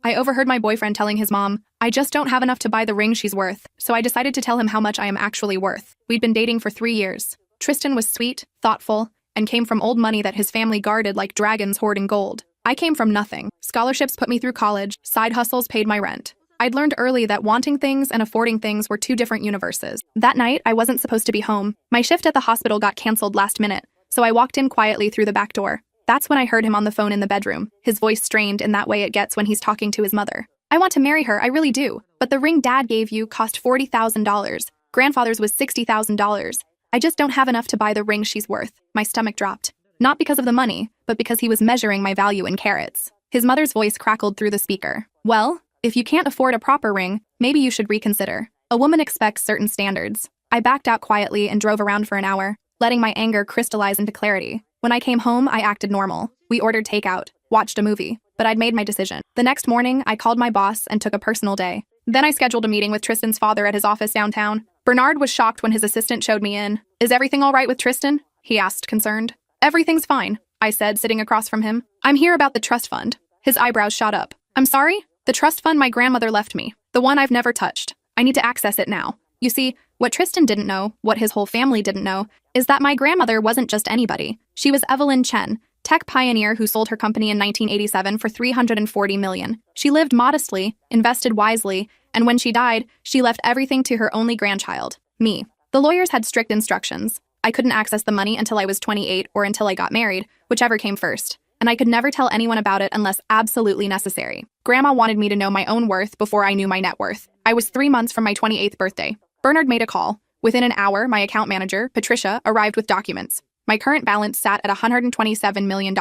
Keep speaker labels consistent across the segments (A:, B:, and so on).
A: I overheard my boyfriend telling his mom, "I just don't have enough to buy the ring she's worth," so I decided to tell him how much I am actually worth. We'd been dating for 3 years. Tristan was sweet, thoughtful, and came from old money that his family guarded like dragons hoarding gold. I came from nothing. Scholarships put me through college, side hustles paid my rent. I'd learned early that wanting things and affording things were two different universes. That night, I wasn't supposed to be home. My shift at the hospital got canceled last minute, so I walked in quietly through the back door. That's when I heard him on the phone in the bedroom, his voice strained in that way it gets when he's talking to his mother. "I want to marry her, I really do. But the ring Dad gave you cost $40,000. Grandfather's was $60,000. I just don't have enough to buy the ring she's worth." My stomach dropped. Not because of the money, but because he was measuring my value in carats. His mother's voice crackled through the speaker. "Well, if you can't afford a proper ring, maybe you should reconsider. A woman expects certain standards." I backed out quietly and drove around for an hour, letting my anger crystallize into clarity. When I came home, I acted normal. We ordered takeout, watched a movie, but I'd made my decision. The next morning, I called my boss and took a personal day. Then I scheduled a meeting with Tristan's father at his office downtown. Bernard was shocked when his assistant showed me in. "Is everything all right with Tristan?" he asked, concerned. "Everything's fine," I said, sitting across from him. "I'm here about the trust fund." His eyebrows shot up. "I'm sorry? The trust fund my grandmother left me. The one I've never touched. I need to access it now." You see, what Tristan didn't know, what his whole family didn't know, is that my grandmother wasn't just anybody. She was Evelyn Chen, tech pioneer who sold her company in 1987 for $340 million. She lived modestly, invested wisely, and when she died, she left everything to her only grandchild, me. The lawyers had strict instructions. I couldn't access the money until I was 28 or until I got married, whichever came first. And I could never tell anyone about it unless absolutely necessary. Grandma wanted me to know my own worth before I knew my net worth. I was 3 months from my 28th birthday. Bernard made a call. Within an hour, my account manager, Patricia, arrived with documents. My current balance sat at $127 million,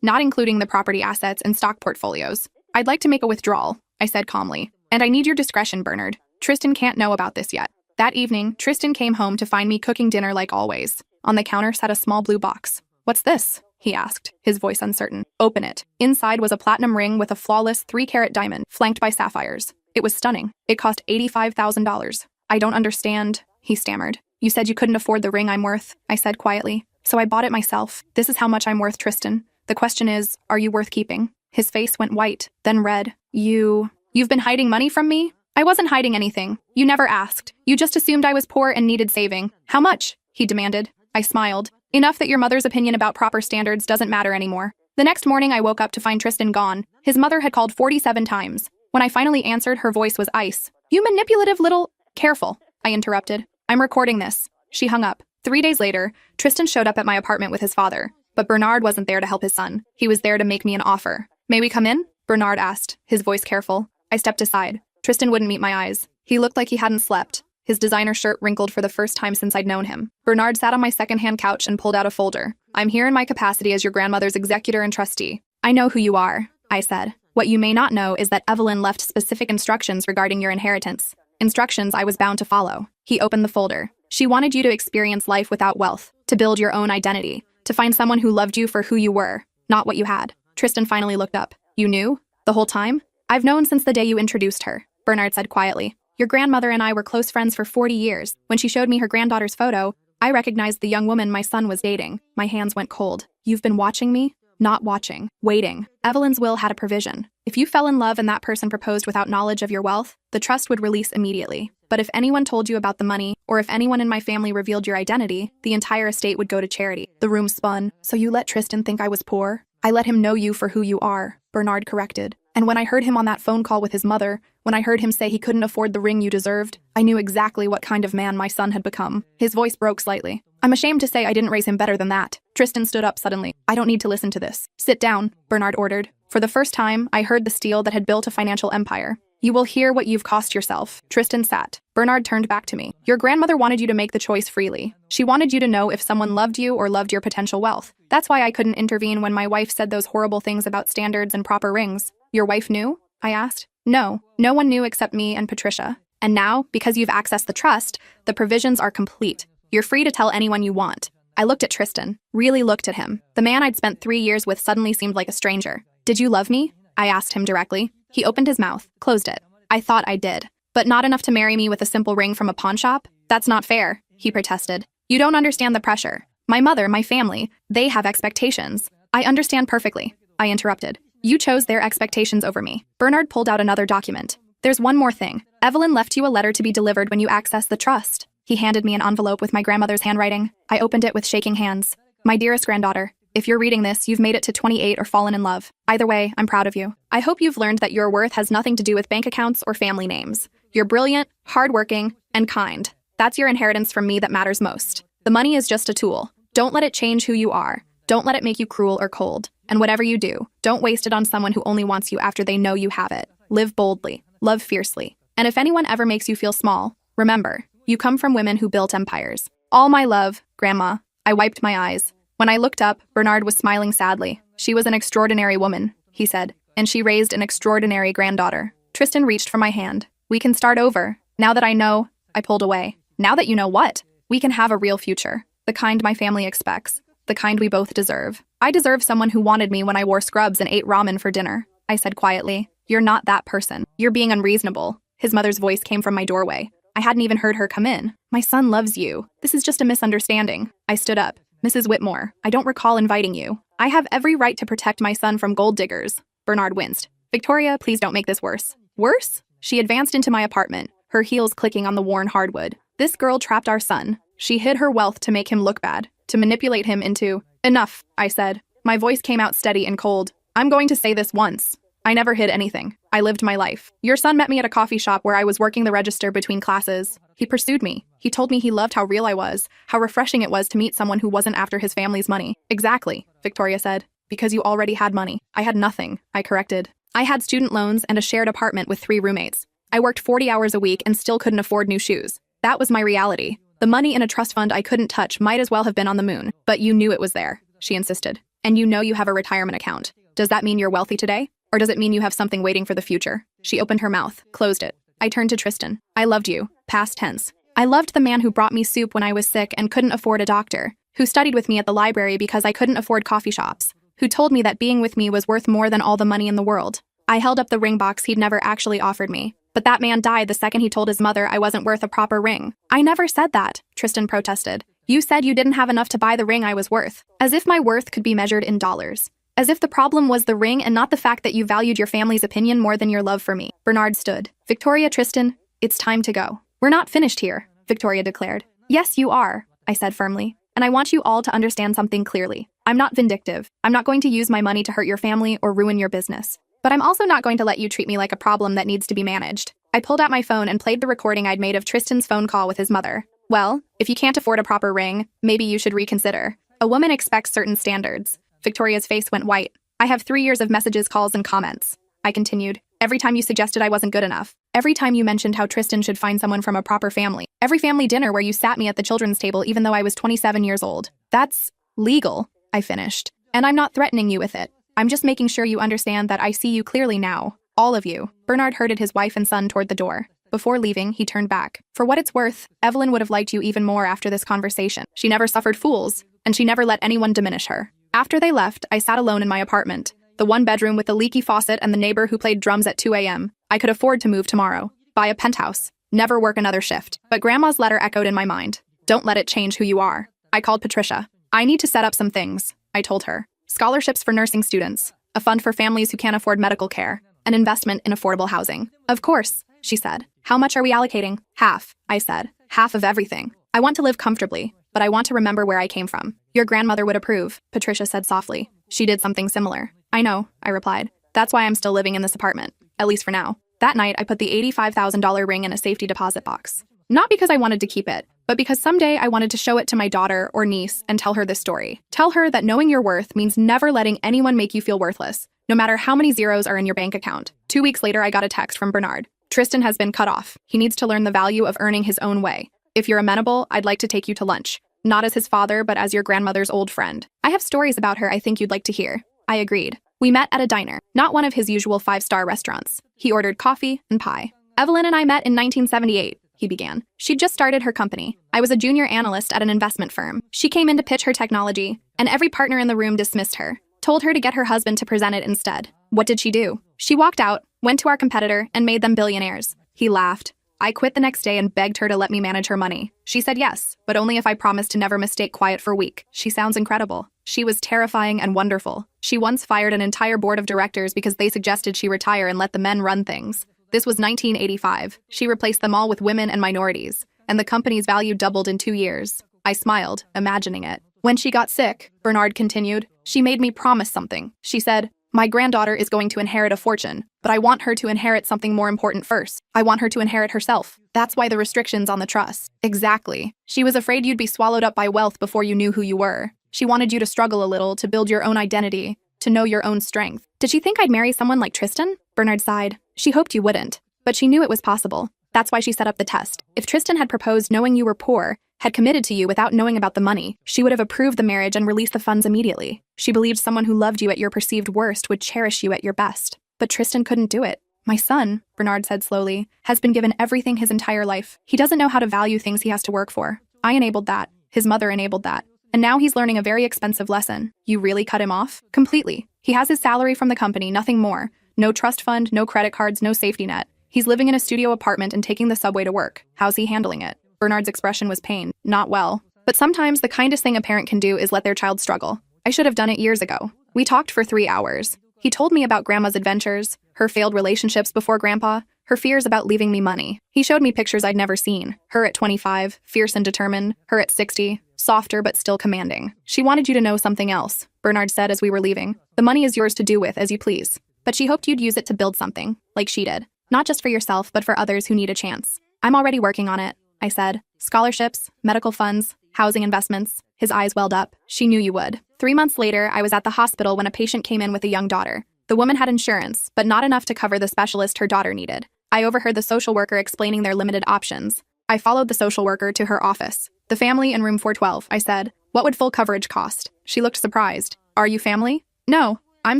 A: not including the property assets and stock portfolios. "I'd like to make a withdrawal," I said calmly. "And I need your discretion, Bernard. Tristan can't know about this yet." That evening, Tristan came home to find me cooking dinner like always. On the counter sat a small blue box. "What's this?" he asked, his voice uncertain. "Open it." Inside was a platinum ring with a flawless 3-carat diamond, flanked by sapphires. It was stunning. It cost $85,000. "I don't understand," he stammered. "You said you couldn't afford the ring I'm worth," I said quietly. "So I bought it myself. This is how much I'm worth, Tristan. The question is, are you worth keeping?" His face went white, then red. You've been hiding money from me?" "I wasn't hiding anything. You never asked. You just assumed I was poor and needed saving." "How much?" he demanded. I smiled. "Enough that your mother's opinion about proper standards doesn't matter anymore." The next morning, I woke up to find Tristan gone. His mother had called 47 times. When I finally answered, her voice was ice. "You manipulative little—" "Careful," I interrupted. "I'm recording this." She hung up. 3 days later, Tristan showed up at my apartment with his father. But Bernard wasn't there to help his son. He was there to make me an offer. "May we come in?" Bernard asked, his voice careful. I stepped aside. Tristan wouldn't meet my eyes. He looked like he hadn't slept. His designer shirt wrinkled for the first time since I'd known him. Bernard sat on my second-hand couch and pulled out a folder. "I'm here in my capacity as your grandmother's executor and trustee." "I know who you are," I said. "What you may not know is that Evelyn left specific instructions regarding your inheritance. Instructions I was bound to follow." He opened the folder. "She wanted you to experience life without wealth, to build your own identity, to find someone who loved you for who you were, not what you had." Tristan finally looked up. "You knew? The whole time?" "I've known since the day you introduced her," Bernard said quietly. "Your grandmother and I were close friends for 40 years. When she showed me her granddaughter's photo, I recognized the young woman my son was dating." My hands went cold. "You've been watching me?" "Not watching. Waiting." Evelyn's will had a provision. If you fell in love and that person proposed without knowledge of your wealth, the trust would release immediately. But if anyone told you about the money, or if anyone in my family revealed your identity, the entire estate would go to charity. The room spun. "So you let Tristan think I was poor?" "I let him know you for who you are," Bernard corrected. "And when I heard him on that phone call with his mother, when I heard him say he couldn't afford the ring you deserved, I knew exactly what kind of man my son had become." His voice broke slightly. "I'm ashamed to say I didn't raise him better than that." Tristan stood up suddenly. "I don't need to listen to this." "Sit down," Bernard ordered. For the first time, I heard the steel that had built a financial empire. "You will hear what you've cost yourself." Tristan sat. Bernard turned back to me. "Your grandmother wanted you to make the choice freely. She wanted you to know if someone loved you or loved your potential wealth. That's why I couldn't intervene when my wife said those horrible things about standards and proper rings." "Your wife knew?" I asked. "No. No one knew except me and Patricia. And now, because you've accessed the trust, the provisions are complete. You're free to tell anyone you want." I looked at Tristan, really looked at him. The man I'd spent 3 years with suddenly seemed like a stranger. "Did you love me?" I asked him directly. He opened his mouth, closed it. "I thought I did. But not enough to marry me with a simple ring from a pawn shop? That's not fair," he protested. "You don't understand the pressure. My mother, my family, they have expectations." "I understand perfectly," I interrupted. You chose their expectations over me. Bernard pulled out another document. There's one more thing. Evelyn left you a letter to be delivered when you access the trust. He handed me an envelope with my grandmother's handwriting. I opened it with shaking hands. My dearest granddaughter, if you're reading this, you've made it to 28 or fallen in love. Either way, I'm proud of you. I hope you've learned that your worth has nothing to do with bank accounts or family names. You're brilliant, hardworking, and kind. That's your inheritance from me that matters most. The money is just a tool. Don't let it change who you are. Don't let it make you cruel or cold. And whatever you do, don't waste it on someone who only wants you after they know you have it. Live boldly. Love fiercely. And if anyone ever makes you feel small, remember, you come from women who built empires. All my love, Grandma. I wiped my eyes. When I looked up, Bernard was smiling sadly. She was an extraordinary woman, he said, and she raised an extraordinary granddaughter. Tristan reached for my hand. We can start over. Now that I know, I pulled away. Now that you know what? We can have a real future. The kind my family expects. The kind we both deserve. I deserve someone who wanted me when I wore scrubs and ate ramen for dinner, I said quietly. You're not that person. You're being unreasonable. His mother's voice came from my doorway. I hadn't even heard her come in. My son loves you. This is just a misunderstanding. I stood up. Mrs. Whitmore, I don't recall inviting you. I have every right to protect my son from gold diggers. Bernard winced. Victoria, please don't make this worse. Worse? She advanced into my apartment, her heels clicking on the worn hardwood. This girl trapped our son. She hid her wealth to make him look bad, to manipulate him into— Enough, I said. My voice came out steady and cold. I'm going to say this once. I never hid anything. I lived my life. Your son met me at a coffee shop where I was working the register between classes. He pursued me. He told me he loved how real I was, how refreshing it was to meet someone who wasn't after his family's money. Exactly, Victoria said. Because you already had money. I had nothing, I corrected. I had student loans and a shared apartment with 3 roommates. I worked 40 hours a week and still couldn't afford new shoes. That was my reality. The money in a trust fund I couldn't touch might as well have been on the moon. But you knew it was there, she insisted. And you know you have a retirement account. Does that mean you're wealthy today? Or does it mean you have something waiting for the future? She opened her mouth, closed it. I turned to Tristan. I loved you. Past tense. I loved the man who brought me soup when I was sick and couldn't afford a doctor, who studied with me at the library because I couldn't afford coffee shops, who told me that being with me was worth more than all the money in the world. I held up the ring box he'd never actually offered me. But that man died the second he told his mother I wasn't worth a proper ring. I never said that, Tristan protested. You said you didn't have enough to buy the ring I was worth. As if my worth could be measured in dollars. As if the problem was the ring and not the fact that you valued your family's opinion more than your love for me. Bernard stood. Victoria, Tristan, it's time to go. We're not finished here, Victoria declared. Yes, you are, I said firmly. And I want you all to understand something clearly. I'm not vindictive. I'm not going to use my money to hurt your family or ruin your business. But I'm also not going to let you treat me like a problem that needs to be managed. I pulled out my phone and played the recording I'd made of Tristan's phone call with his mother. Well, if you can't afford a proper ring, maybe you should reconsider. A woman expects certain standards. Victoria's face went white. I have 3 years of messages, calls, and comments. I continued. Every time you suggested I wasn't good enough. Every time you mentioned how Tristan should find someone from a proper family. Every family dinner where you sat me at the children's table even though I was 27 years old. That's legal, I finished. And I'm not threatening you with it. I'm just making sure you understand that I see you clearly now. All of you. Bernard herded his wife and son toward the door. Before leaving, he turned back. For what it's worth, Evelyn would have liked you even more after this conversation. She never suffered fools, and she never let anyone diminish her. After they left, I sat alone in my apartment, the one bedroom with the leaky faucet and the neighbor who played drums at 2 a.m. I could afford to move tomorrow, buy a penthouse, never work another shift. But Grandma's letter echoed in my mind. Don't let it change who you are. I called Patricia. I need to set up some things, I told her. Scholarships for nursing students, a fund for families who can't afford medical care, an investment in affordable housing. Of course, she said. How much are we allocating? Half, I said. Half of everything. I want to live comfortably, but I want to remember where I came from. Your grandmother would approve, Patricia said softly. She did something similar. I know, I replied. That's why I'm still living in this apartment, at least for now. That night, I put the $85,000 ring in a safety deposit box. Not because I wanted to keep it, but because someday I wanted to show it to my daughter or niece and tell her this story. Tell her that knowing your worth means never letting anyone make you feel worthless, no matter how many zeros are in your bank account. 2 weeks later, I got a text from Bernard. Tristan has been cut off. He needs to learn the value of earning his own way. If you're amenable, I'd like to take you to lunch. Not as his father, but as your grandmother's old friend. I have stories about her I think you'd like to hear. I agreed. We met at a diner, not one of his usual 5-star restaurants. He ordered coffee and pie. Evelyn and I met in 1978, he began. She'd just started her company. I was a junior analyst at an investment firm. She came in to pitch her technology, and every partner in the room dismissed her, told her to get her husband to present it instead. What did she do? She walked out, went to our competitor, and made them billionaires. He laughed. I quit the next day and begged her to let me manage her money. She said yes, but only if I promised to never mistake quiet for weak. She sounds incredible. She was terrifying and wonderful. She once fired an entire board of directors because they suggested she retire and let the men run things. This was 1985. She replaced them all with women and minorities, and the company's value doubled in 2 years. I smiled, imagining it. When she got sick, Bernard continued, she made me promise something. She said, my granddaughter is going to inherit a fortune, but I want her to inherit something more important first. I want her to inherit herself. That's why the restrictions on the trust. Exactly. She was afraid you'd be swallowed up by wealth before you knew who you were. She wanted you to struggle a little, to build your own identity, to know your own strength. Did she think I'd marry someone like Tristan? Bernard sighed. She hoped you wouldn't, but she knew it was possible. That's why she set up the test. If Tristan had proposed knowing you were poor, had committed to you without knowing about the money, she would have approved the marriage and released the funds immediately. She believed someone who loved you at your perceived worst would cherish you at your best. But Tristan couldn't do it. My son, Bernard said slowly, has been given everything his entire life. He doesn't know how to value things he has to work for. I enabled that. His mother enabled that. And now he's learning a very expensive lesson. You really cut him off? Completely. He has his salary from the company, nothing more. No trust fund, no credit cards, no safety net. He's living in a studio apartment and taking the subway to work. How's he handling it? Bernard's expression was pain. Not well. But sometimes the kindest thing a parent can do is let their child struggle. I should have done it years ago. We talked for 3 hours. He told me about Grandma's adventures, her failed relationships before Grandpa, her fears about leaving me money. He showed me pictures I'd never seen. Her at 25, fierce and determined. Her at 60, softer but still commanding. She wanted you to know something else, Bernard said as we were leaving. The money is yours to do with as you please. But she hoped you'd use it to build something, like she did. Not just for yourself, but for others who need a chance. I'm already working on it, I said. Scholarships, medical funds, housing investments. His eyes welled up. She knew you would. 3 months later, I was at the hospital when a patient came in with a young daughter. The woman had insurance, but not enough to cover the specialist her daughter needed. I overheard the social worker explaining their limited options. I followed the social worker to her office. The family in room 412, I said. What would full coverage cost? She looked surprised. Are you family? No, I'm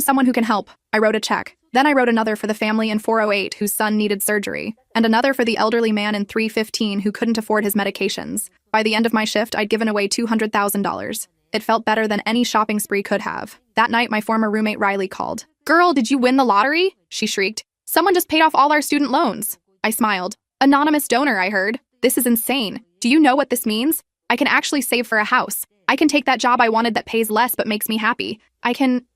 A: someone who can help. I wrote a check. Then I wrote another for the family in 408 whose son needed surgery, and another for the elderly man in 315 who couldn't afford his medications. By the end of my shift, I'd given away $200,000. It felt better than any shopping spree could have. That night, my former roommate Riley called. Girl, did you win the lottery? She shrieked. Someone just paid off all our student loans. I smiled. Anonymous donor, I heard. This is insane. Do you know what this means? I can actually save for a house. I can take that job I wanted that pays less but makes me happy.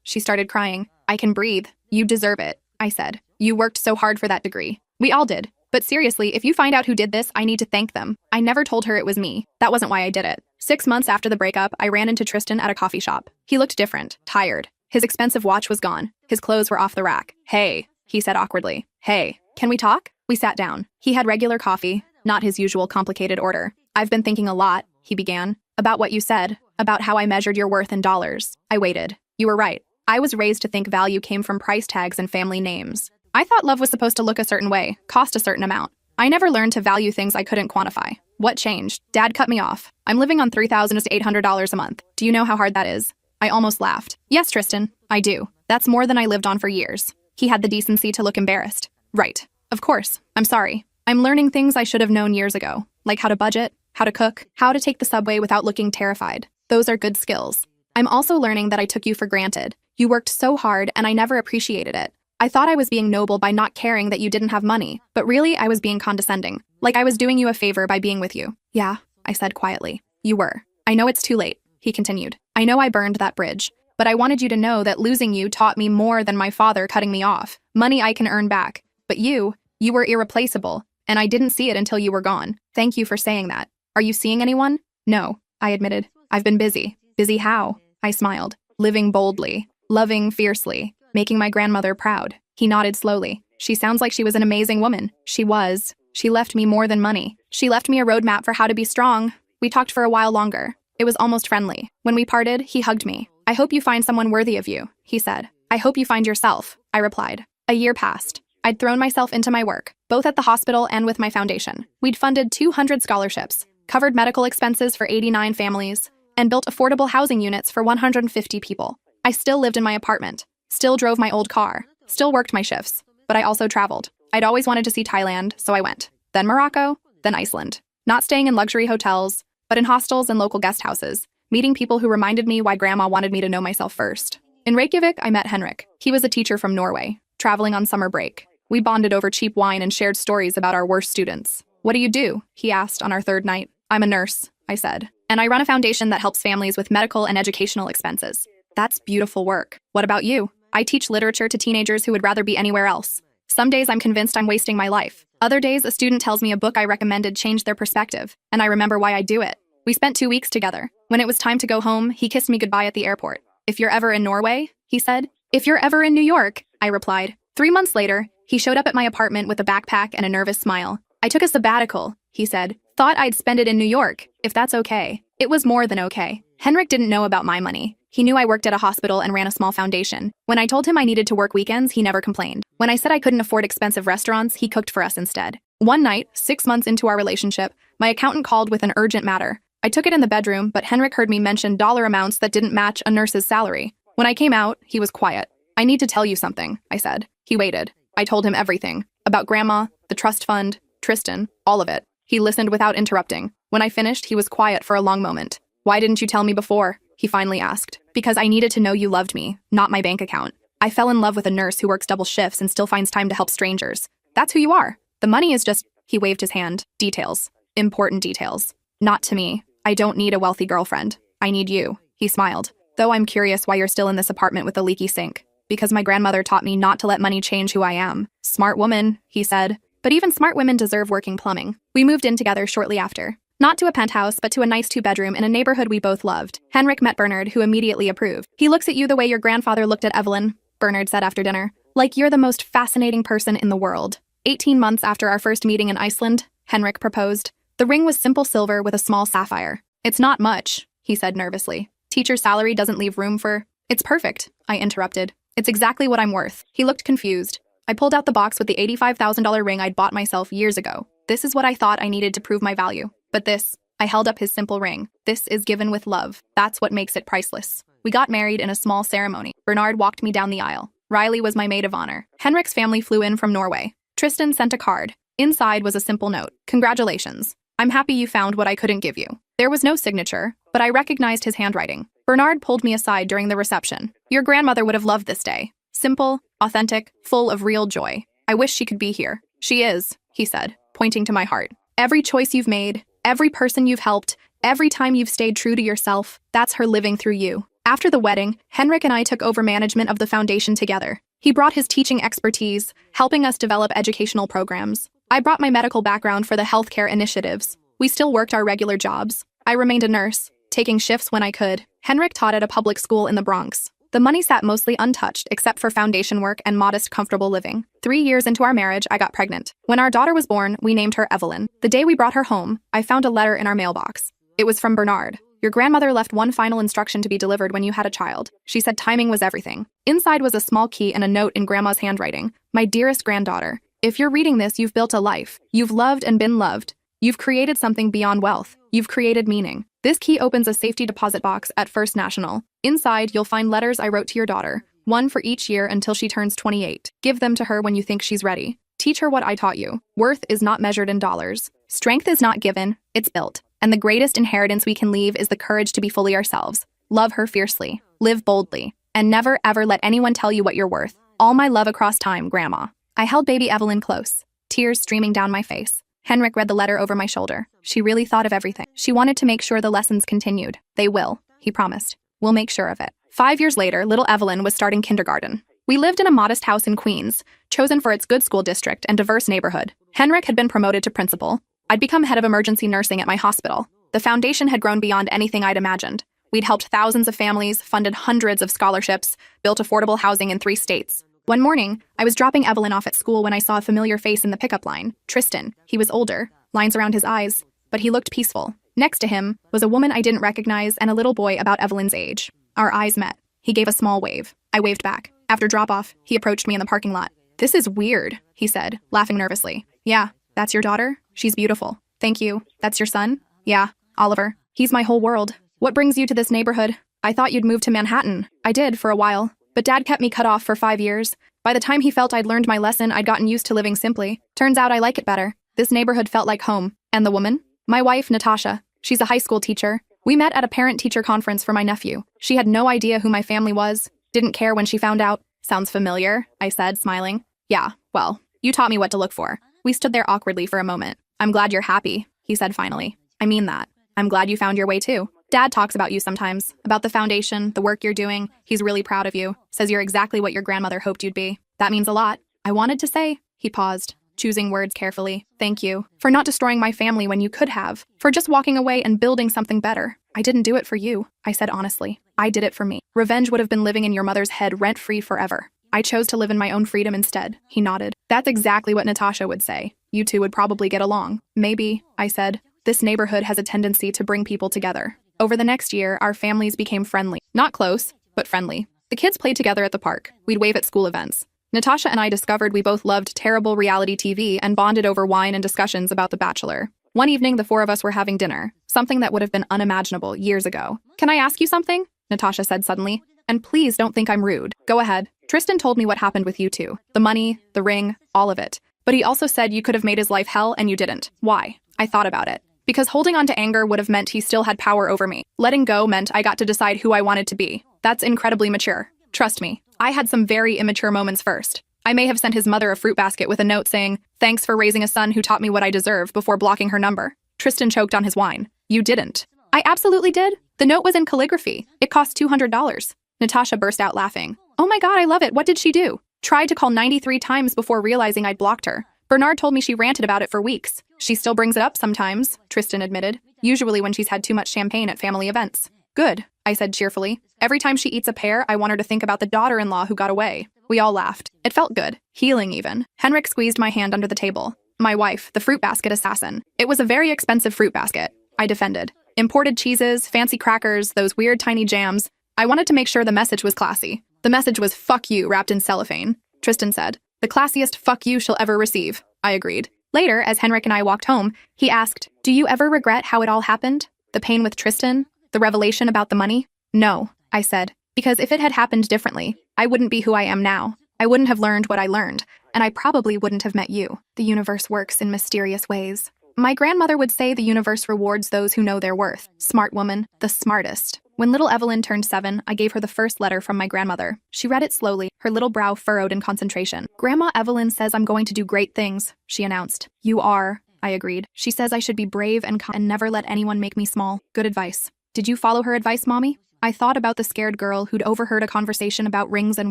A: She started crying. I can breathe. You deserve it, I said. You worked so hard for that degree. We all did. But seriously, if you find out who did this, I need to thank them. I never told her it was me. That wasn't why I did it. 6 months after the breakup, I ran into Tristan at a coffee shop. He looked different, tired. His expensive watch was gone. His clothes were off the rack. Hey, he said awkwardly. Hey, can we talk? We sat down. He had regular coffee, not his usual complicated order. I've been thinking a lot, he began, about what you said, about how I measured your worth in dollars. I waited. You were right. I was raised to think value came from price tags and family names. I thought love was supposed to look a certain way, cost a certain amount. I never learned to value things I couldn't quantify. What changed? Dad cut me off. I'm living on $3,000 to $800 a month. Do you know how hard that is? I almost laughed. Yes, Tristan, I do. That's more than I lived on for years. He had the decency to look embarrassed. Right. Of course. I'm sorry. I'm learning things I should have known years ago, like how to budget, how to cook, how to take the subway without looking terrified. Those are good skills. I'm also learning that I took you for granted. You worked so hard and I never appreciated it. I thought I was being noble by not caring that you didn't have money, but really I was being condescending, like I was doing you a favor by being with you. Yeah, I said quietly. You were. I know it's too late, he continued. I know I burned that bridge, but I wanted you to know that losing you taught me more than my father cutting me off. Money I can earn back. But you were irreplaceable, and I didn't see it until you were gone. Thank you for saying that. Are you seeing anyone? No, I admitted. I've been busy. Busy how? I smiled. Living boldly. Loving fiercely, making my grandmother proud. He nodded slowly. She sounds like she was an amazing woman. She was. She left me more than money. She left me a roadmap for how to be strong. We talked for a while longer. It was almost friendly. When we parted, he hugged me. I hope you find someone worthy of you, he said. I hope you find yourself, I replied. A year passed. I'd thrown myself into my work, both at the hospital and with my foundation. We'd funded 200 scholarships, covered medical expenses for 89 families, and built affordable housing units for 150 people. I still lived in my apartment, still drove my old car, still worked my shifts, but I also traveled. I'd always wanted to see Thailand, so I went. Then Morocco, then Iceland. Not staying in luxury hotels, but in hostels and local guest houses, meeting people who reminded me why Grandma wanted me to know myself first. In Reykjavik, I met Henrik. He was a teacher from Norway, traveling on summer break. We bonded over cheap wine and shared stories about our worst students. What do you do? He asked on our third night. I'm a nurse, I said. And I run a foundation that helps families with medical and educational expenses. That's beautiful work. What about you? I teach literature to teenagers who would rather be anywhere else. Some days I'm convinced I'm wasting my life. Other days a student tells me a book I recommended changed their perspective, and I remember why I do it. We spent 2 weeks together. When it was time to go home, he kissed me goodbye at the airport. If you're ever in Norway, he said. If you're ever in New York, I replied. 3 months later, he showed up at my apartment with a backpack and a nervous smile. I took a sabbatical, he said. Thought I'd spend it in New York, if that's okay. It was more than okay. Henrik didn't know about my money. He knew I worked at a hospital and ran a small foundation. When I told him I needed to work weekends, he never complained. When I said I couldn't afford expensive restaurants, he cooked for us instead. One night, 6 months into our relationship, my accountant called with an urgent matter. I took it in the bedroom, but Henrik heard me mention dollar amounts that didn't match a nurse's salary. When I came out, he was quiet. I need to tell you something, I said. He waited. I told him everything. About Grandma, the trust fund, Tristan, all of it. He listened without interrupting. When I finished, he was quiet for a long moment. Why didn't you tell me before? He finally asked. Because I needed to know you loved me, not my bank account. I fell in love with a nurse who works double shifts and still finds time to help strangers. That's who you are. The money is just, he waved his hand, details. Important details. Not to me. I don't need a wealthy girlfriend. I need you. He smiled. Though I'm curious why you're still in this apartment with a leaky sink. Because my grandmother taught me not to let money change who I am. Smart woman, he said. But even smart women deserve working plumbing. We moved in together shortly after. Not to a penthouse, but to a nice 2-bedroom in a neighborhood we both loved. Henrik met Bernard, who immediately approved. He looks at you the way your grandfather looked at Evelyn, Bernard said after dinner. Like you're the most fascinating person in the world. 18 months after our first meeting in Iceland, Henrik proposed. The ring was simple silver with a small sapphire. It's not much, he said nervously. Teacher salary doesn't leave room for... It's perfect, I interrupted. It's exactly what I'm worth. He looked confused. I pulled out the box with the $85,000 ring I'd bought myself years ago. This is what I thought I needed to prove my value. But this, I held up his simple ring. This is given with love. That's what makes it priceless. We got married in a small ceremony. Bernard walked me down the aisle. Riley was my maid of honor. Henrik's family flew in from Norway. Tristan sent a card. Inside was a simple note. Congratulations. I'm happy you found what I couldn't give you. There was no signature, but I recognized his handwriting. Bernard pulled me aside during the reception. Your grandmother would have loved this day. Simple, authentic, full of real joy. I wish she could be here. She is, he said, pointing to my heart. Every choice you've made, every person you've helped, every time you've stayed true to yourself, that's her living through you. After the wedding, Henrik and I took over management of the foundation together. He brought his teaching expertise, helping us develop educational programs. I brought my medical background for the healthcare initiatives. We still worked our regular jobs. I remained a nurse, taking shifts when I could. Henrik taught at a public school in the Bronx. The money sat mostly untouched, except for foundation work and modest, comfortable living. 3 years into our marriage, I got pregnant. When our daughter was born, we named her Evelyn. The day we brought her home, I found a letter in our mailbox. It was from Bernard. Your grandmother left one final instruction to be delivered when you had a child. She said timing was everything. Inside was a small key and a note in Grandma's handwriting. My dearest granddaughter, if you're reading this, you've built a life. You've loved and been loved. You've created something beyond wealth. You've created meaning. This key opens a safety deposit box at First National. Inside, you'll find letters I wrote to your daughter, one for each year until she turns 28. Give them to her when you think she's ready. Teach her what I taught you. Worth is not measured in dollars. Strength is not given, it's built. And the greatest inheritance we can leave is the courage to be fully ourselves. Love her fiercely. Live boldly. And never, ever let anyone tell you what you're worth. All my love across time, Grandma. I held baby Evelyn close, tears streaming down my face. Henrik read the letter over my shoulder. She really thought of everything. She wanted to make sure the lessons continued. They will, he promised. We'll make sure of it. 5 years later, little Evelyn was starting kindergarten. We lived in a modest house in Queens, chosen for its good school district and diverse neighborhood. Henrik had been promoted to principal. I'd become head of emergency nursing at my hospital. The foundation had grown beyond anything I'd imagined. We'd helped thousands of families, funded hundreds of scholarships, built affordable housing in 3 states. One morning, I was dropping Evelyn off at school when I saw a familiar face in the pickup line. Tristan. He was older, lines around his eyes, but he looked peaceful. Next to him was a woman I didn't recognize and a little boy about Evelyn's age. Our eyes met. He gave a small wave. I waved back. After drop-off, he approached me in the parking lot. This is weird, he said, laughing nervously. Yeah, that's your daughter? She's beautiful. Thank you. That's your son? Yeah, Oliver. He's my whole world. What brings you to this neighborhood? I thought you'd moved to Manhattan. I did for a while. But Dad kept me cut off for 5 years. By the time he felt I'd learned my lesson, I'd gotten used to living simply. Turns out I like it better. This neighborhood felt like home. And the woman? My wife, Natasha. She's a high school teacher. We met at a parent-teacher conference for my nephew. She had no idea who my family was. Didn't care when she found out. Sounds familiar, I said, smiling. Yeah, well, you taught me what to look for. We stood there awkwardly for a moment. I'm glad you're happy, he said finally. I mean that. I'm glad you found your way too. Dad talks about you sometimes, about the foundation, the work you're doing. He's really proud of you, says you're exactly what your grandmother hoped you'd be. That means a lot. I wanted to say, he paused, choosing words carefully. Thank you for not destroying my family when you could have, for just walking away and building something better. I didn't do it for you, I said honestly. I did it for me. Revenge would have been living in your mother's head rent-free forever. I chose to live in my own freedom instead, he nodded. That's exactly what Natasha would say. You two would probably get along. Maybe, I said. This neighborhood has a tendency to bring people together. Over the next year, our families became friendly. Not close, but friendly. The kids played together at the park. We'd wave at school events. Natasha and I discovered we both loved terrible reality TV and bonded over wine and discussions about The Bachelor. One evening, the four of us were having dinner, something that would have been unimaginable years ago. Can I ask you something? Natasha said suddenly. And please don't think I'm rude. Go ahead. Tristan told me what happened with you two. The money, the ring, all of it. But he also said you could have made his life hell and you didn't. Why? I thought about it. Because holding on to anger would have meant he still had power over me. Letting go meant I got to decide who I wanted to be. That's incredibly mature. Trust me, I had some very immature moments first. I may have sent his mother a fruit basket with a note saying, "Thanks for raising a son who taught me what I deserve," before blocking her number. Tristan choked on his wine. You didn't. I absolutely did. The note was in calligraphy. It cost $200. Natasha burst out laughing. Oh my God, I love it. What did she do? Tried to call 93 times before realizing I'd blocked her. Bernard told me she ranted about it for weeks. She still brings it up sometimes, Tristan admitted, usually when she's had too much champagne at family events. Good, I said cheerfully. Every time she eats a pear, I want her to think about the daughter-in-law who got away. We all laughed. It felt good, healing even. Henrik squeezed my hand under the table. My wife, the fruit basket assassin. It was a very expensive fruit basket, I defended. Imported cheeses, fancy crackers, those weird tiny jams. I wanted to make sure the message was classy. The message was "fuck you" wrapped in cellophane, Tristan said. The classiest "fuck you" she'll ever receive, I agreed. Later, as Henrik and I walked home, he asked, do you ever regret how it all happened? The pain with Tristan? The revelation about the money? No, I said, because if it had happened differently, I wouldn't be who I am now. I wouldn't have learned what I learned, and I probably wouldn't have met you. The universe works in mysterious ways. My grandmother would say the universe rewards those who know their worth. Smart woman, the smartest. When little Evelyn turned 7, I gave her the first letter from my grandmother. She read it slowly, her little brow furrowed in concentration. Grandma Evelyn says I'm going to do great things, she announced. You are, I agreed. She says I should be brave and kind and never let anyone make me small. Good advice. Did you follow her advice, Mommy? I thought about the scared girl who'd overheard a conversation about rings and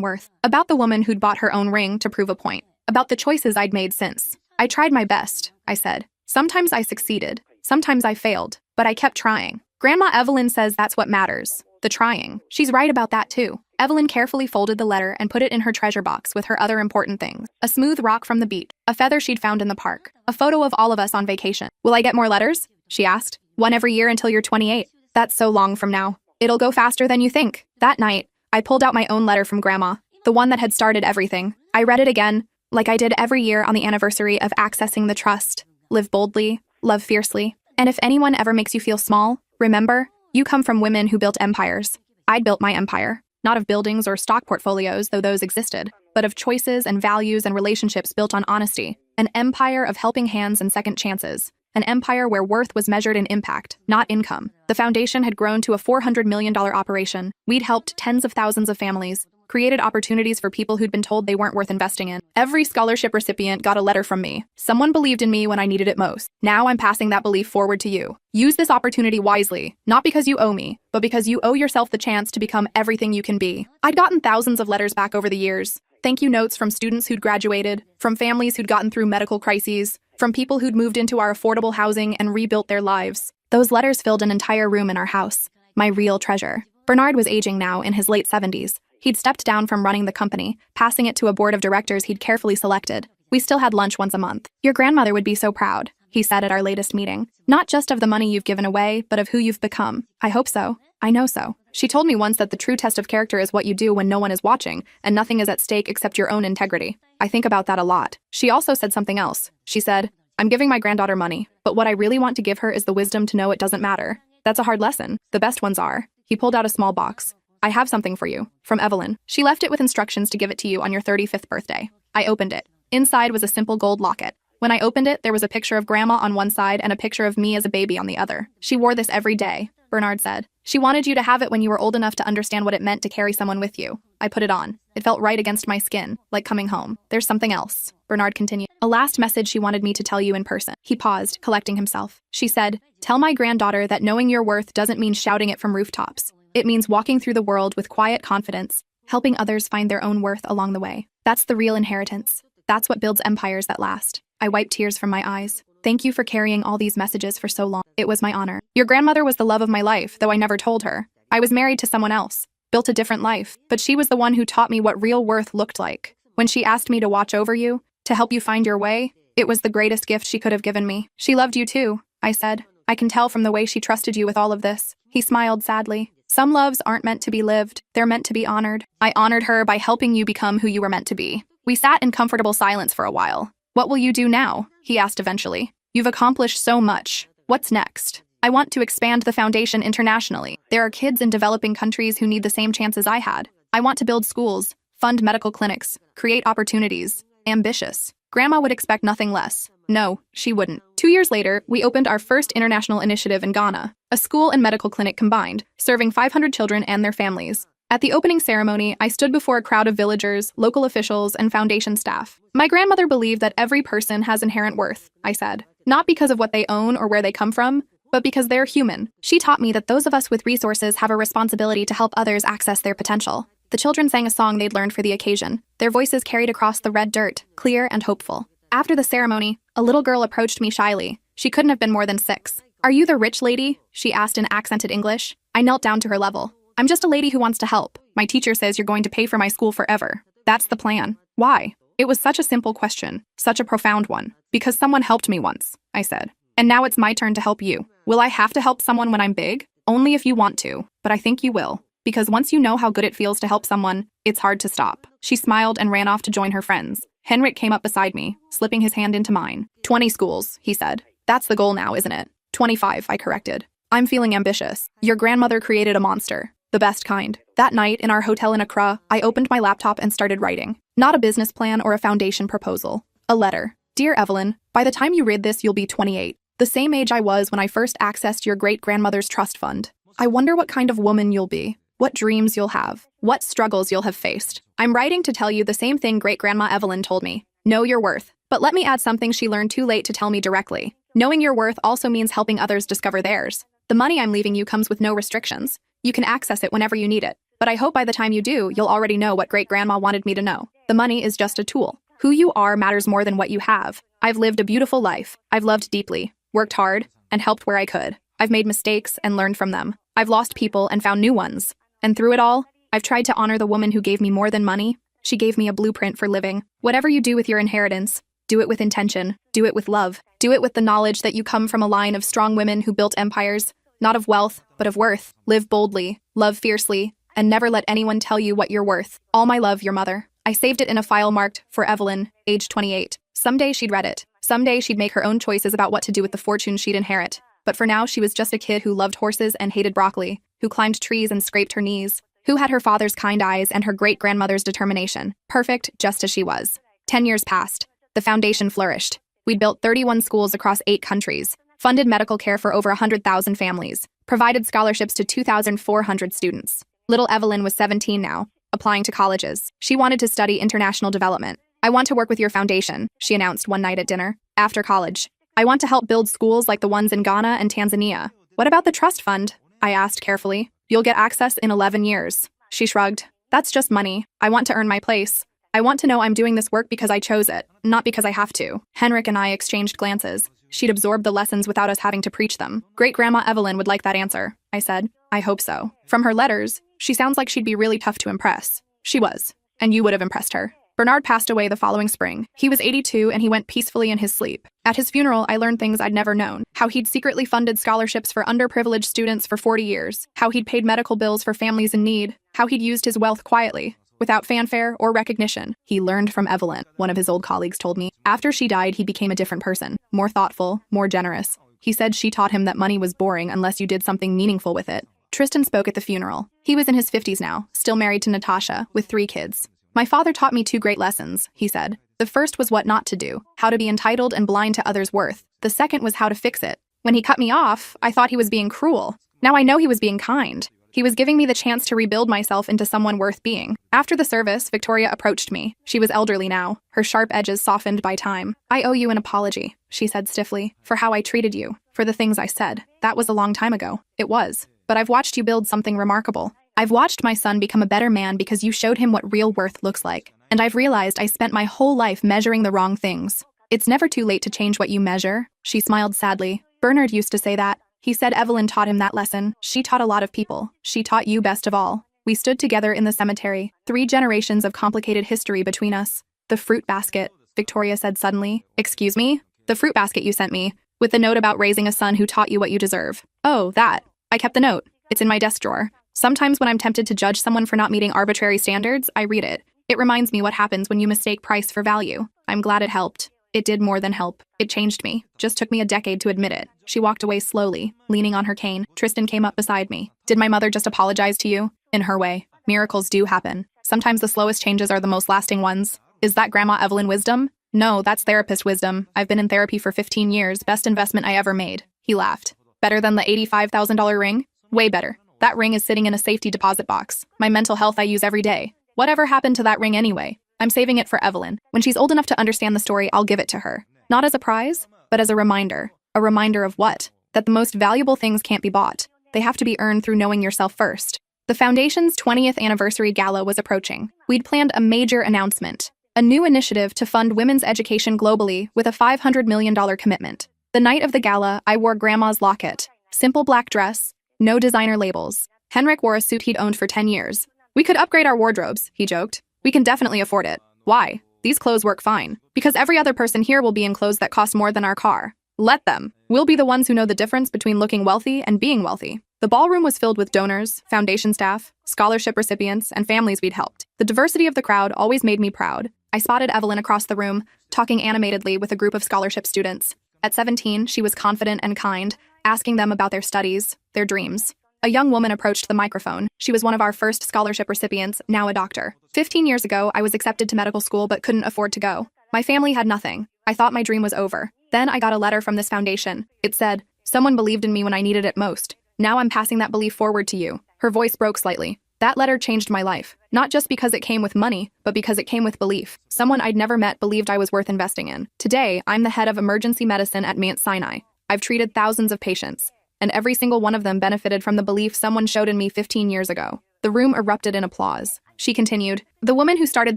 A: worth. About the woman who'd bought her own ring to prove a point. About the choices I'd made since. I tried my best, I said. Sometimes I succeeded. Sometimes I failed. But I kept trying. Grandma Evelyn says that's what matters. The trying. She's right about that too. Evelyn carefully folded the letter and put it in her treasure box with her other important things. A smooth rock from the beach. A feather she'd found in the park. A photo of all of us on vacation. Will I get more letters? She asked. One every year until you're 28. That's so long from now. It'll go faster than you think. That night, I pulled out my own letter from Grandma. The one that had started everything. I read it again, like I did every year on the anniversary of accessing the trust. Live boldly, love fiercely. And if anyone ever makes you feel small, remember, you come from women who built empires. I'd built my empire, not of buildings or stock portfolios, though those existed, but of choices and values and relationships built on honesty. An empire of helping hands and second chances. An empire where worth was measured in impact, not income. The foundation had grown to a $400 million operation. We'd helped tens of thousands of families, created opportunities for people who'd been told they weren't worth investing in. Every scholarship recipient got a letter from me. Someone believed in me when I needed it most. Now I'm passing that belief forward to you. Use this opportunity wisely, not because you owe me, but because you owe yourself the chance to become everything you can be. I'd gotten thousands of letters back over the years. Thank you notes from students who'd graduated, from families who'd gotten through medical crises, from people who'd moved into our affordable housing and rebuilt their lives. Those letters filled an entire room in our house. My real treasure. Bernard was aging now, in his late 70s. He'd stepped down from running the company, passing it to a board of directors he'd carefully selected. We still had lunch once a month. Your grandmother would be so proud, he said at our latest meeting. Not just of the money you've given away, but of who you've become. I hope so. I know so. She told me once that the true test of character is what you do when no one is watching, and nothing is at stake except your own integrity. I think about that a lot. She also said something else. She said, I'm giving my granddaughter money, but what I really want to give her is the wisdom to know it doesn't matter. That's a hard lesson. The best ones are. He pulled out a small box. I have something for you. From Evelyn. She left it with instructions to give it to you on your 35th birthday. I opened it. Inside was a simple gold locket. When I opened it, there was a picture of Grandma on one side and a picture of me as a baby on the other. She wore this every day, Bernard said. She wanted you to have it when you were old enough to understand what it meant to carry someone with you. I put it on. It felt right against my skin, like coming home. There's something else, Bernard continued. A last message she wanted me to tell you in person. He paused, collecting himself. She said, "Tell my granddaughter that knowing your worth doesn't mean shouting it from rooftops. It means walking through the world with quiet confidence, helping others find their own worth along the way. That's the real inheritance. That's what builds empires that last." I wiped tears from my eyes. Thank you for carrying all these messages for so long. It was my honor. Your grandmother was the love of my life, though I never told her. I was married to someone else, built a different life, but she was the one who taught me what real worth looked like. When she asked me to watch over you, to help you find your way, it was the greatest gift she could have given me. She loved you too, I said. I can tell from the way she trusted you with all of this. He smiled sadly. Some loves aren't meant to be lived, they're meant to be honored. I honored her by helping you become who you were meant to be. We sat in comfortable silence for a while. What will you do now? He asked eventually. You've accomplished so much. What's next? I want to expand the foundation internationally. There are kids in developing countries who need the same chances I had. I want to build schools, fund medical clinics, create opportunities. Ambitious. Grandma would expect nothing less. No, she wouldn't. 2 years later, we opened our first international initiative in Ghana, a school and medical clinic combined, serving 500 children and their families. At the opening ceremony, I stood before a crowd of villagers, local officials, and foundation staff. My grandmother believed that every person has inherent worth, I said. Not because of what they own or where they come from, but because they're human. She taught me that those of us with resources have a responsibility to help others access their potential. The children sang a song they'd learned for the occasion. Their voices carried across the red dirt, clear and hopeful. After the ceremony, a little girl approached me shyly. She couldn't have been more than 6. "Are you the rich lady?" she asked in accented English. I knelt down to her level. "I'm just a lady who wants to help. My teacher says you're going to pay for my school forever. That's the plan." "Why?" It was such a simple question, such a profound one. "Because someone helped me once," I said. "And now it's my turn to help you." "Will I have to help someone when I'm big?" "Only if you want to, but I think you will. Because once you know how good it feels to help someone, it's hard to stop." She smiled and ran off to join her friends. Henrik came up beside me, slipping his hand into mine. 20 schools, he said. "That's the goal now, isn't it?" 25, I corrected. "I'm feeling ambitious. Your grandmother created a monster. The best kind." That night, in our hotel in Accra, I opened my laptop and started writing. Not a business plan or a foundation proposal. A letter. "Dear Evelyn, by the time you read this, you'll be 28. The same age I was when I first accessed your great-grandmother's trust fund. I wonder what kind of woman you'll be. What dreams you'll have. What struggles you'll have faced. I'm writing to tell you the same thing great-grandma Evelyn told me. Know your worth. But let me add something she learned too late to tell me directly. Knowing your worth also means helping others discover theirs. The money I'm leaving you comes with no restrictions. You can access it whenever you need it. But I hope by the time you do, you'll already know what great-grandma wanted me to know. The money is just a tool. Who you are matters more than what you have. I've lived a beautiful life. I've loved deeply, worked hard, and helped where I could. I've made mistakes and learned from them. I've lost people and found new ones. And through it all, I've tried to honor the woman who gave me more than money. She gave me a blueprint for living. Whatever you do with your inheritance, do it with intention. Do it with love. Do it with the knowledge that you come from a line of strong women who built empires, not of wealth, but of worth. Live boldly, love fiercely, and never let anyone tell you what you're worth. All my love, your mother." I saved it in a file marked, "For Evelyn, age 28. Someday she'd read it. Someday she'd make her own choices about what to do with the fortune she'd inherit. But for now, she was just a kid who loved horses and hated broccoli, who climbed trees and scraped her knees, who had her father's kind eyes and her great-grandmother's determination. Perfect, just as she was. 10 years passed. The foundation flourished. We'd built 31 schools across 8 countries, funded medical care for over 100,000 families, provided scholarships to 2,400 students. Little Evelyn was 17 now, applying to colleges. She wanted to study international development. "I want to work with your foundation," she announced one night at dinner. "After college. I want to help build schools like the ones in Ghana and Tanzania." "What about the trust fund?" I asked carefully. "You'll get access in 11 years. She shrugged. "That's just money. I want to earn my place. I want to know I'm doing this work because I chose it, not because I have to." Henrik and I exchanged glances. She'd absorbed the lessons without us having to preach them. "Great-grandma Evelyn would like that answer," I said. "I hope so. From her letters, she sounds like she'd be really tough to impress." She was. And you would have impressed her. Bernard passed away the following spring. He was 82 and he went peacefully in his sleep. At his funeral, I learned things I'd never known. How he'd secretly funded scholarships for underprivileged students for 40 years. How he'd paid medical bills for families in need. How he'd used his wealth quietly, without fanfare or recognition. He learned from Evelyn, one of his old colleagues told me. After she died, he became a different person. More thoughtful, more generous. He said she taught him that money was boring unless you did something meaningful with it. Tristan spoke at the funeral. He was in his 50s now, still married to Natasha, with 3 kids. "My father taught me 2 great lessons," he said. "The first was what not to do, how to be entitled and blind to others' worth. The second was how to fix it. When he cut me off, I thought he was being cruel. Now I know he was being kind. He was giving me the chance to rebuild myself into someone worth being. After the service, Victoria approached me. She was elderly now, her sharp edges softened by time. "I owe you an apology," she said stiffly, "for how I treated you, for the things I said. That was a long time ago. It was. But I've watched you build something remarkable. I've watched my son become a better man because you showed him what real worth looks like. And I've realized I spent my whole life measuring the wrong things. It's never too late to change what you measure." She smiled sadly. "Bernard used to say that. He said Evelyn taught him that lesson. She taught a lot of people. She taught you best of all." We stood together in the cemetery, 3 generations of complicated history between us. "The fruit basket," Victoria said suddenly. "Excuse me?" "The fruit basket you sent me, with the note about raising a son who taught you what you deserve." "Oh, that. I kept the note. It's in my desk drawer. Sometimes when I'm tempted to judge someone for not meeting arbitrary standards, I read it. It reminds me what happens when you mistake price for value. I'm glad it helped. It did more than help. It changed me. Just took me a decade to admit it." She walked away slowly, leaning on her cane. Tristan came up beside me. "Did my mother just apologize to you?" "In her way. Miracles do happen. Sometimes the slowest changes are the most lasting ones." "Is that Grandma Evelyn wisdom?" "No, that's therapist wisdom. I've been in therapy for 15 years. Best investment I ever made." He laughed. "Better than the $85,000 ring?" "Way better. That ring is sitting in a safety deposit box. My mental health I use every day. Whatever happened to that ring anyway? I'm saving it for Evelyn. When she's old enough to understand the story, I'll give it to her. Not as a prize, but as a reminder. A reminder of what? That the most valuable things can't be bought. They have to be earned through knowing yourself first." The Foundation's 20th anniversary gala was approaching. We'd planned a major announcement. A new initiative to fund women's education globally with a $500 million commitment. The night of the gala, I wore Grandma's locket. Simple black dress, no designer labels. Henrik wore a suit he'd owned for 10 years. "We could upgrade our wardrobes," he joked. "We can definitely afford it." "Why? These clothes work fine." "Because every other person here will be in clothes that cost more than our car." "Let them. We'll be the ones who know the difference between looking wealthy and being wealthy." The ballroom was filled with donors, foundation staff, scholarship recipients, and families we'd helped. The diversity of the crowd always made me proud. I spotted Evelyn across the room, talking animatedly with a group of scholarship students. At 17, she was confident and kind, asking them about their studies, their dreams. A young woman approached the microphone. She was one of our first scholarship recipients, now a doctor. 15 years ago, I was accepted to medical school but couldn't afford to go. My family had nothing. I thought my dream was over. Then I got a letter from this foundation. It said, "Someone believed in me when I needed it most. Now I'm passing that belief forward to you." Her voice broke slightly. "That letter changed my life. Not just because it came with money, but because it came with belief. Someone I'd never met believed I was worth investing in. Today, I'm the head of emergency medicine at Mount Sinai. I've treated thousands of patients, and every single one of them benefited from the belief someone showed in me 15 years ago." The room erupted in applause. She continued, "The woman who started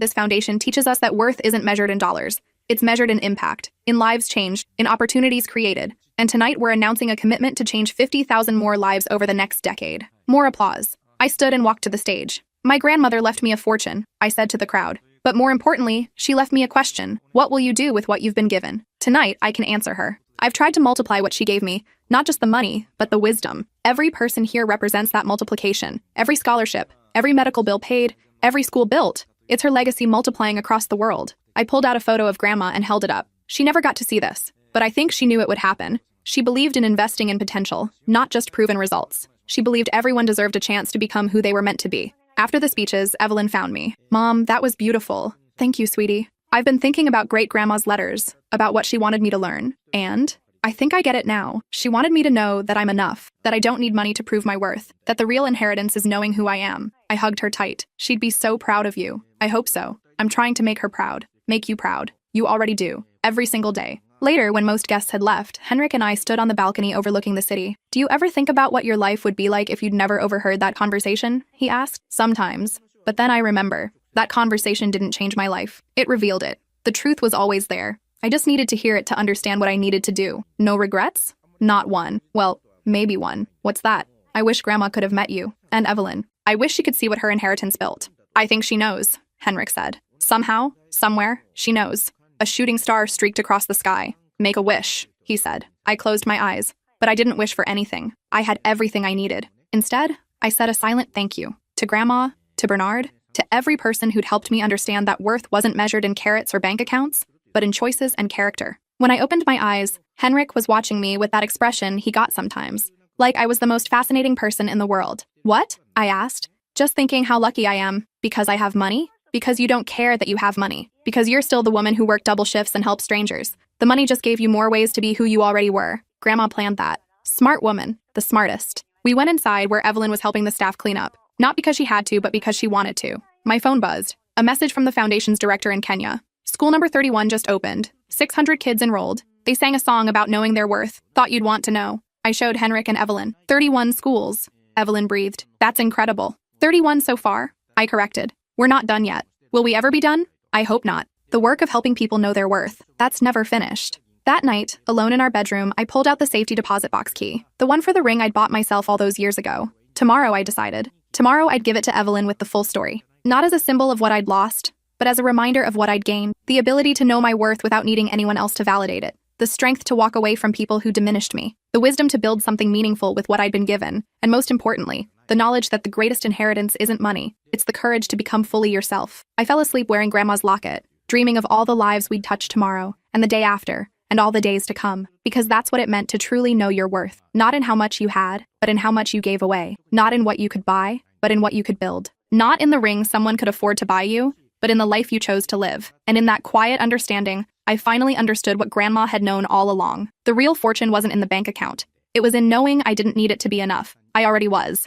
A: this foundation teaches us that worth isn't measured in dollars. It's measured in impact, in lives changed, in opportunities created. And tonight we're announcing a commitment to change 50,000 more lives over the next decade." More applause. I stood and walked to the stage. "My grandmother left me a fortune," I said to the crowd. "But more importantly, she left me a question. What will you do with what you've been given?" Tonight, I can answer her. I've tried to multiply what she gave me, not just the money, but the wisdom. Every person here represents that multiplication. Every scholarship, every medical bill paid, every school built. It's her legacy multiplying across the world. I pulled out a photo of Grandma and held it up. She never got to see this, but I think she knew it would happen. She believed in investing in potential, not just proven results. She believed everyone deserved a chance to become who they were meant to be. After the speeches, Evelyn found me. "Mom, that was beautiful." "Thank you, sweetie. I've been thinking about great-grandma's letters, about what she wanted me to learn, and I think I get it now. She wanted me to know that I'm enough, that I don't need money to prove my worth, that the real inheritance is knowing who I am." I hugged her tight. "She'd be so proud of you." "I hope so. I'm trying to make her proud. Make you proud. You already do. Every single day." Later, when most guests had left, Henrik and I stood on the balcony overlooking the city. "Do you ever think about what your life would be like if you'd never overheard that conversation?" he asked. "Sometimes. But then I remember. That conversation didn't change my life. It revealed it. The truth was always there. I just needed to hear it to understand what I needed to do. No regrets? Not one. Well, maybe one. What's that? I wish Grandma could have met you. And Evelyn. I wish she could see what her inheritance built." "I think she knows," Henrik said. "Somehow, somewhere, she knows." A shooting star streaked across the sky. "Make a wish," he said. I closed my eyes, but I didn't wish for anything. I had everything I needed. Instead, I said a silent thank you. To Grandma, to Bernard, to every person who'd helped me understand that worth wasn't measured in carrots or bank accounts, but in choices and character. When I opened my eyes, Henrik was watching me with that expression he got sometimes, like I was the most fascinating person in the world. "What?" I asked, just thinking how lucky I am. "Because I have money?" "Because you don't care that you have money. Because you're still the woman who worked double shifts and helped strangers. The money just gave you more ways to be who you already were. Grandma planned that. Smart woman, the smartest. We went inside where Evelyn was helping the staff clean up. Not because she had to, but because she wanted to. My phone buzzed. A message from the foundation's director in Kenya. School number 31 just opened. 600 kids enrolled. They sang a song about knowing their worth. Thought you'd want to know. I showed Henrik and Evelyn. 31 schools. Evelyn breathed. That's incredible. 31 so far? I corrected. We're not done yet. Will we ever be done? I hope not. The work of helping people know their worth. That's never finished. That night, alone in our bedroom, I pulled out the safety deposit box key. The one for the ring I'd bought myself all those years ago. Tomorrow, I decided. Tomorrow, I'd give it to Evelyn with the full story. Not as a symbol of what I'd lost, but as a reminder of what I'd gained. The ability to know my worth without needing anyone else to validate it. The strength to walk away from people who diminished me. The wisdom to build something meaningful with what I'd been given. And most importantly, the knowledge that the greatest inheritance isn't money. It's the courage to become fully yourself. I fell asleep wearing Grandma's locket, dreaming of all the lives we'd touch tomorrow, and the day after, and all the days to come. Because that's what it meant to truly know your worth. Not in how much you had, but in how much you gave away. Not in what you could buy, but in what you could build. Not in the ring someone could afford to buy you, but in the life you chose to live. And in that quiet understanding, I finally understood what Grandma had known all along. The real fortune wasn't in the bank account. It was in knowing I didn't need it to be enough. I already was.